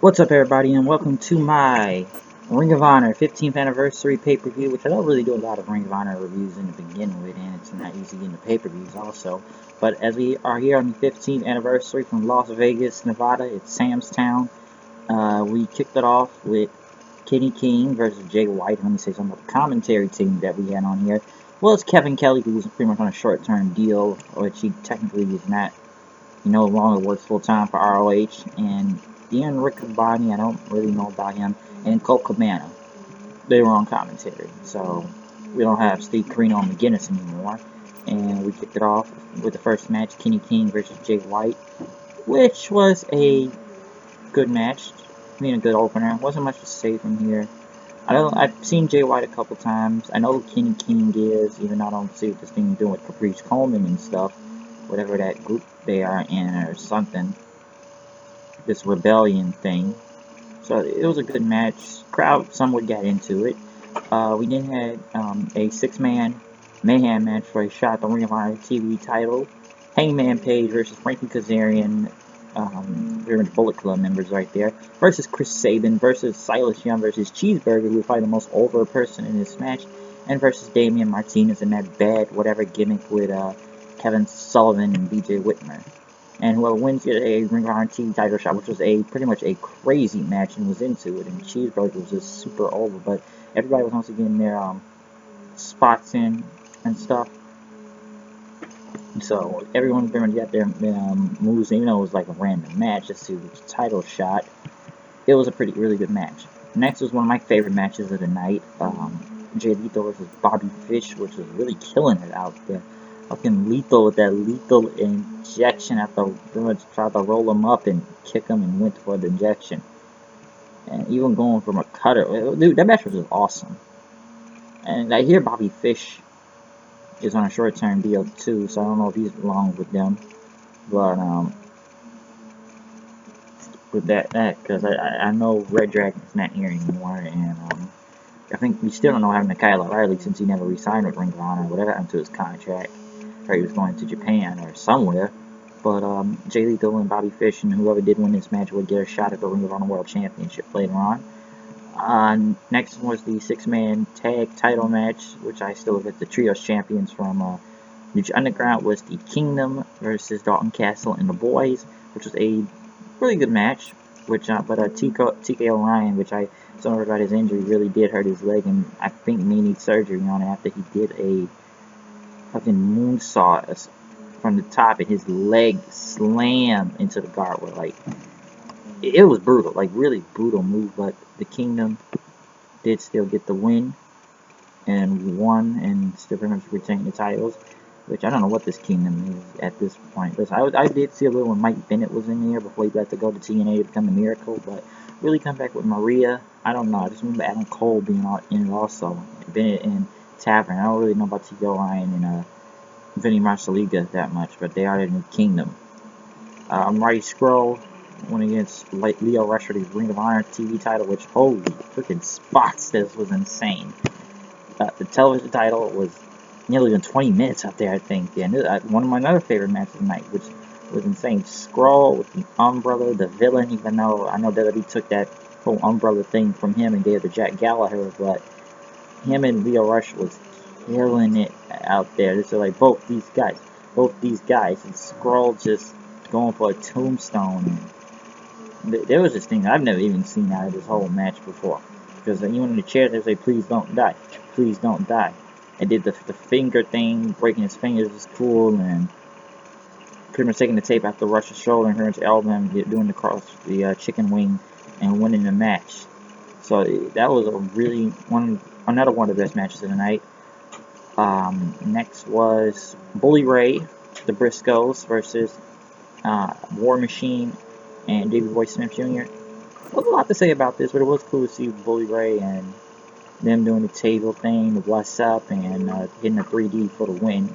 What's up, everybody, and welcome to my Ring of Honor 15th anniversary pay-per-view, which I don't really do a lot of Ring of Honor reviews in the beginning with, and it's not easy getting the pay-per-views also. But as we are here on the 15th anniversary from Las Vegas, Nevada, it's Sam's Town. We kicked it off with Kenny King versus Jay White. Let me say something about the commentary team that we had on here. Well, it's Kevin Kelly, who was pretty much on a short-term deal, which he technically is not. He no longer works full-time for ROH, and Ian Riccaboni, I don't really know about him, and Colt Cabana. They were on commentary, so we don't have Steve Carino and McGinnis anymore. And we kicked it off with the first match, Kenny King versus Jay White, which was a good match. I mean, a good opener. Wasn't much to say from here. I've seen Jay White a couple times. I know who Kenny King is, even though I don't see what this thing doing with Caprice Coleman and stuff, whatever that group they are in or something. This rebellion thing. So it was a good match. Crowd somewhat got into it. We then had a six-man mayhem match for a shot at the Ring of Honor TV title. Hangman Page versus Frankie Kazarian, very much Bullet Club members right there, versus Chris Sabin, versus Silas Young, versus Cheeseburger, who was probably the most over person in this match, and versus Damian Martinez in that bad whatever gimmick with Kevin Sullivan and BJ Whitmer. And whoever wins gets a Ring of Honor TV title shot, which was pretty much a crazy match and was into it. And Cheeseburger was just super over, but everybody was once again their spots in and stuff. So everyone pretty much got their moves, even though it was like a random match, just to the title shot. It was a really good match. Next was one of my favorite matches of the night, Jay Lethal versus Bobby Fish, which was really killing it out there. Fucking Lethal with that lethal injection after pretty much tried to roll him up and kick him and went for the injection. And even going from a cutter. Dude, that match was just awesome. And I hear Bobby Fish is on a short-term deal too, so I don't know if he's along with them. But, with that, because I know Red Dragon's not here anymore, and, I think we still don't know having Kyle O'Reilly since he never re-signed with Ring of Honor, whatever happened to his contract. Or he was going to Japan or somewhere. But Jay Lethal and Bobby Fish and whoever did win this match would get a shot at the Ring of Honor World Championship later on. Next was the six-man tag title match, which I still get the trios champions from Lucha Underground, was the Kingdom versus Dalton Castle and the Boys, which was a really good match. But TK O'Ryan, which I saw about his injury, really did hurt his leg, and I think may need surgery on it after he did a fucking moonsault from the top, and his leg slammed into the guardrail. Like, it was brutal, like really brutal move. But the Kingdom did still get the win and won, and still pretty much retained the titles. Which I don't know what this Kingdom is at this point. Listen, I did see a little when Mike Bennett was in there before he got to go to TNA to become the Miracle, but really come back with Maria. I don't know. I just remember Adam Cole being in it also. Bennett and Tavern. I don't really know about T.O. Ryan and Vinny Marsaliga that much, but they are in the Kingdom. Marty Scurll went against Leo Rush for the Ring of Honor TV title, which, holy freaking spots, this was insane. The television title was nearly even 20 minutes out there, I think. Yeah, one of my other favorite matches of the night, which was insane. Scurll with the Umbrella, the villain, even though I know WWE took that whole Umbrella thing from him and gave it to Jack Gallagher, but him and Leo Rush was killing it out there. This is like both these guys, and Scurll just going for a tombstone. There was this thing I've never even seen out of this whole match before, because even in the chair they say, "Please don't die, please don't die." And did the finger thing, breaking his fingers was cool, and pretty much taking the tape after Rush's shoulder and her elbow and doing the chicken wing and winning the match. So that was another one of the best matches of the night. Next was Bully Ray, the Briscoes versus War Machine and Davey Boy Smith Jr. There was a lot to say about this, but it was cool to see Bully Ray and them doing the table thing, the what's up, and hitting a 3D for the win.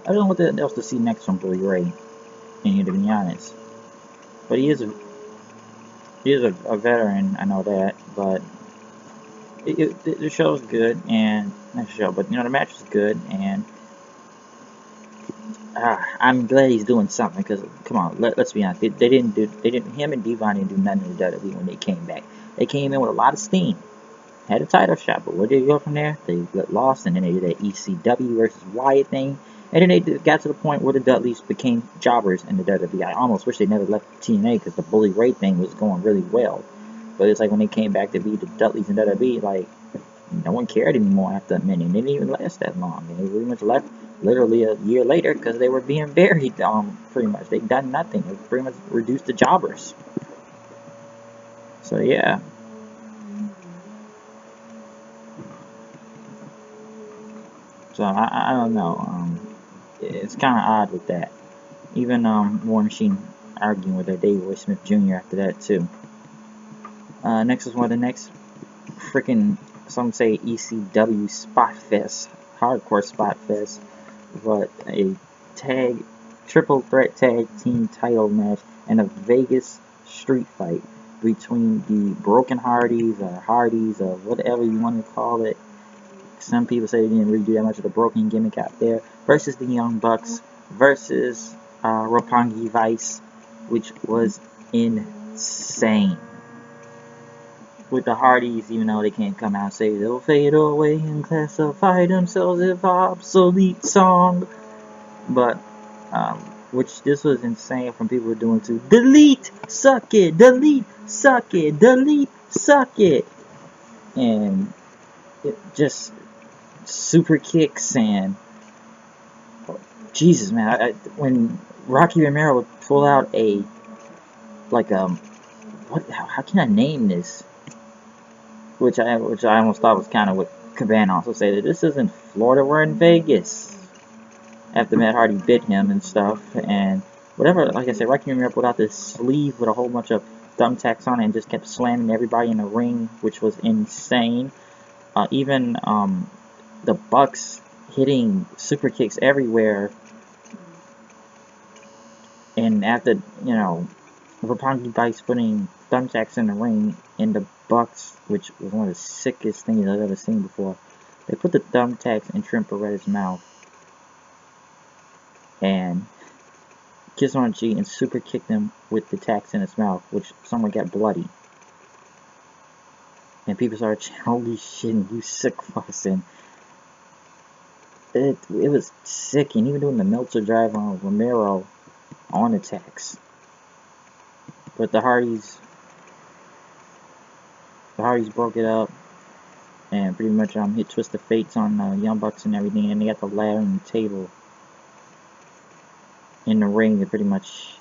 I don't know what else to see next from Bully Ray in here, to be honest. But he is a veteran, I know that, but the show's good, and not the show, but the match is good, and I'm glad he's doing something because come on, let's be honest. Him and Devon didn't do nothing in the WWE when they came back. They came in with a lot of steam, had a title shot, but where did they go from there? They got lost, and then they did that ECW versus Wyatt thing, and then they got to the point where the Dudleys became jobbers in the WWE. I almost wish they never left TNA because the Bully Ray thing was going really well, but it's like when they came back to be the Dudleys in WWE, like no one cared anymore after a minute. They didn't even last that long. They pretty much left literally a year later because they were being buried. Pretty much they done nothing. They pretty much reduced to jobbers. So yeah. So I don't know. It's kind of odd with that. Even War Machine arguing with that David Boy Smith Jr. after that too. Next is one of the next freaking, some say ECW Spot Fest, Hardcore Spot Fest, but a triple threat tag team title match and a Vegas street fight between the Broken Hardys or Hardys or whatever you want to call it. Some people say they didn't really do that much of the broken gimmick out there, versus the Young Bucks versus Roppongi Vice, which was insane. With the Hardys, even though they can't come out and say they'll fade away and classify themselves as obsolete song, but which this was insane from people doing to delete, suck it, delete, suck it, delete, suck it, and it just super kicks and Jesus man, when Rocky Romero would pull out a like what? How can I name this? Which I almost thought was kind of what Cabana also said, that this isn't Florida, we're in Vegas. After Matt Hardy bit him and stuff, and whatever, like I said, Rocky Romero put out this sleeve with a whole bunch of thumbtacks on it and just kept slamming everybody in the ring, which was insane. Even the Bucks hitting super kicks everywhere, and after, you know, Roppongi Vice putting thumbtacks in the ring in the Bucks, which was one of the sickest things I've ever seen before. They put the thumbtacks in Trent Beretta's mouth and kissed on the cheek and super kicked him with the tacks in his mouth, which someone got bloody. And people started chanting, "Holy shit, you sick fucks!" And it was sick. And even doing the Meltzer drive on Romero on the tacks. But the Hardys broke it up and pretty much hit Twist of Fates on Young Bucks and everything, and they got the ladder and the table in the ring. They pretty much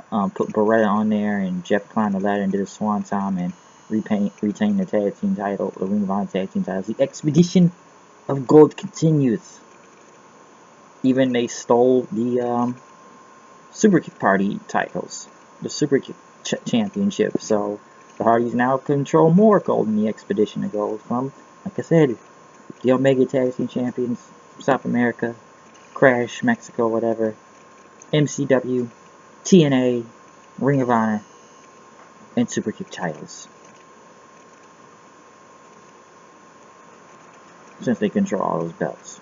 put Beretta on there, and Jeff climbed the ladder and did a swanton and retained the tag team title, the Ring of Honor tag team titles. The expedition of gold continues. Even they stole the Super Kick Party titles, the Super Kick Championship. So the Hardys now control more gold in the expedition of gold from, like I said, the Omega Tag Team Champions, South America, Crash, Mexico, whatever, MCW, TNA, Ring of Honor, and Super Kick titles. Since they control all those belts.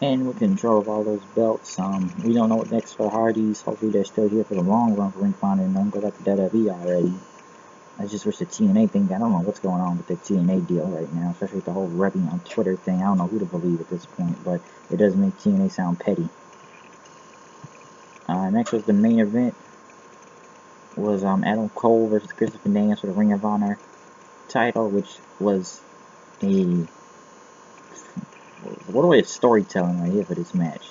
And with control of all those belts, we don't know what next for the Hardys. Hopefully they're still here for the long run for Ring of Honor and don't go back to WWE already. I just wish the TNA thing, I don't know what's going on with the TNA deal right now, especially with the whole rubbing on Twitter thing. I don't know who to believe at this point, but it does make TNA sound petty. Next was the main event, was Adam Cole versus Christopher Daniels for the Ring of Honor title, which was a what a way of storytelling right here for this match,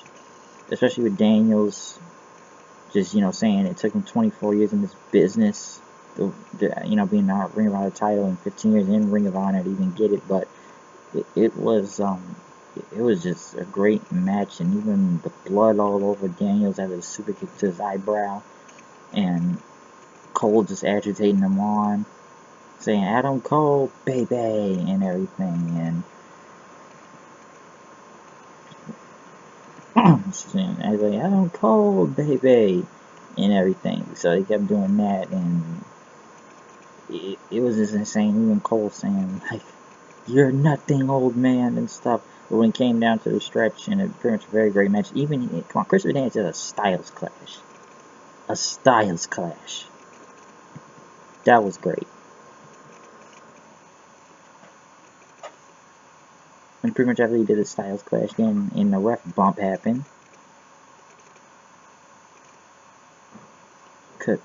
especially with Daniels just, you know, saying it took him 24 years in this business, you know, being the Ring of Honor title and 15 years in Ring of Honor to even get it, but it was just a great match, and even the blood all over Daniels after the super kick to his eyebrow, and Cole just agitating him on, saying Adam Cole, baby, and everything, and I was like, Adam Cole, baby, and everything. So he kept doing that, and it was just insane. Even Cole saying like, "You're nothing, old man," and stuff. But when it came down to the stretch, and it pretty much a very great match. Even come on, Christopher Daniels did a Styles Clash. A Styles Clash. That was great. And pretty much after he did a Styles Clash, then in the ref bump happened. Cut.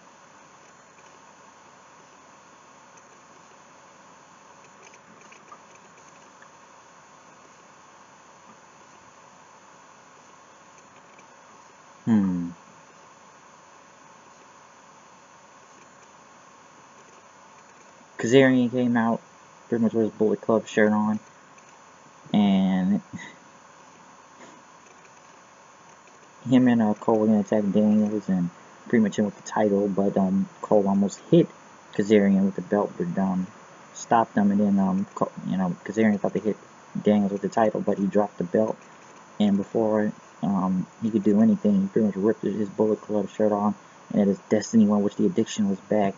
Kazarian came out pretty much with his Bullet Club shirt on, and him and Cole were gonna attack Daniels and pretty much him with the title, but Cole almost hit Kazarian with the belt, but stopped them, and then Kazarian thought they hit Daniels with the title, but he dropped the belt, and before he could do anything, he pretty much ripped his Bullet Club shirt on, and at his Destiny one, which the Addiction was back,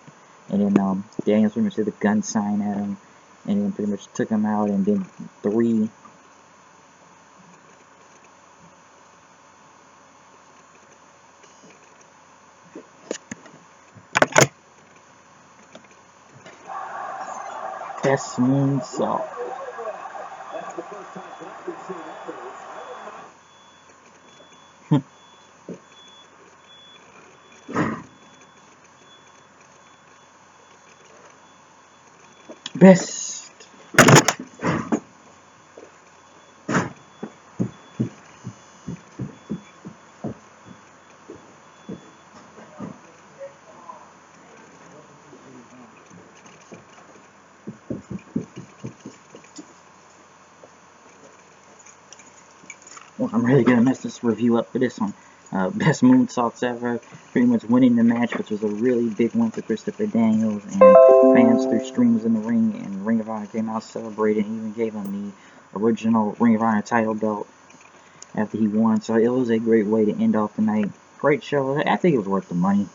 and then Daniels pretty much did the gun sign at him, and then pretty much took him out, and then 3 best moonsault. Best. Well, I'm really gonna mess this review up for this one. Best moonsaults ever, pretty much winning the match, which was a really big win for Christopher Daniels, and fans threw streams in the ring, and Ring of Honor came out celebrating, and even gave him the original Ring of Honor title belt after he won, so it was a great way to end off the night. Great show. I think it was worth the money,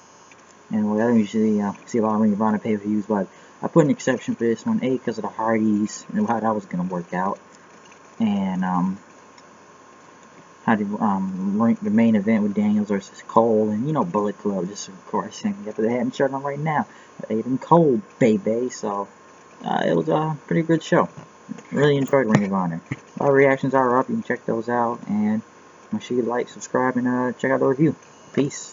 and I don't usually see a lot of Ring of Honor pay-per-views, but I put an exception for this one, A, because of the Hardys, and how that was going to work out, and how the main event with Daniels versus Cole, and Bullet Club, just of course, and after they haven't shirt on right now, Aiden Cole, baby. So it was a pretty good show. Really enjoyed Ring of Honor. Our reactions are up. You can check those out, and make sure you like, subscribe, and check out the review. Peace.